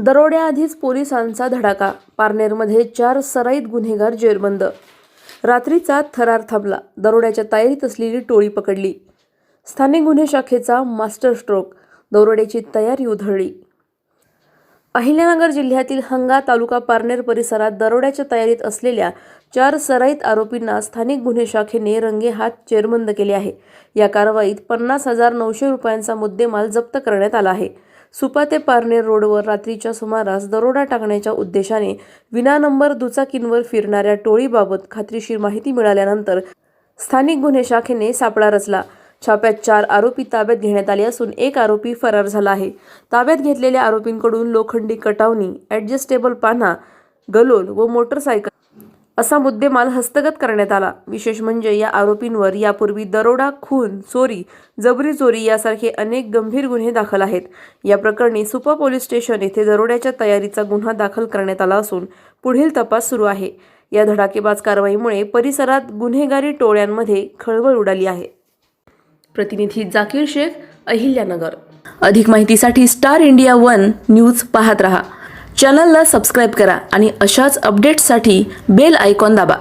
दरोड्याआधीच पोलिसांचा धडाका. पारनेरमध्ये 4 सराईत गुन्हेगार जेरबंद. रात्रीचा थरार थांबला. दरोड्याच्या तयारीत असलेली टोळी पकडली. स्थानिक गुन्हे शाखेचा मास्टर स्ट्रोक. दरोड्याची तयारी उधळली. अहिल्यानगर जिल्ह्यातील हंगा तालुका पारनेर परिसरात दरोड्याच्या तयारीत असलेल्या 4 सराईत आरोपींना स्थानिक गुन्हे शाखेने रंगेहात जेरबंद केले आहे. या कारवाईत 50,900 रुपयांचा मुद्देमाल जप्त करण्यात आला आहे. सुपा ते पारनेर रोडवर रात्रीच्या सुमारास दरोडा टाकण्याच्या उद्देशाने विना नंबर दुचाकींवर फिरणाऱ्या टोळीबाबत खात्रीशीर माहिती मिळाल्यानंतर स्थानिक गुन्हे शाखेने सापळा रचला. छाप्यात 4 आरोपी ताब्यात घेण्यात आले असून 1 आरोपी फरार झाला आहे. ताब्यात घेतलेल्या आरोपींकडून लोखंडी कटावणी, ॲडजस्टेबल पान्हा, गलोल व मोटरसायकल असा मुद्देमाल हस्तगत करण्यात आला. विशेष म्हणजे या आरोपींवर यापूर्वी दरोडा, खून, चोरी, जबरी चोरी यासारखे अनेक गंभीर गुन्हे दाखल आहेत. या प्रकरणी सुपा पोलीस स्टेशन येथे दरोड्याच्या तयारीचा गुन्हा दाखल करण्यात आला असून पुढील तपास सुरू आहे. या धडाकेबाज कारवाईमुळे परिसरात गुन्हेगारी टोळ्यांमध्ये खळबळ उडाली आहे. प्रतिनिधी जाकीर शेख, अहिल्यानगर. अधिक माहितीसाठी स्टार इंडिया 1 न्यूज पाहत रहा. चॅनलला सबस्क्राईब करा आणि अशाच अपडेट्ससाठी बेल आयकॉन दाबा.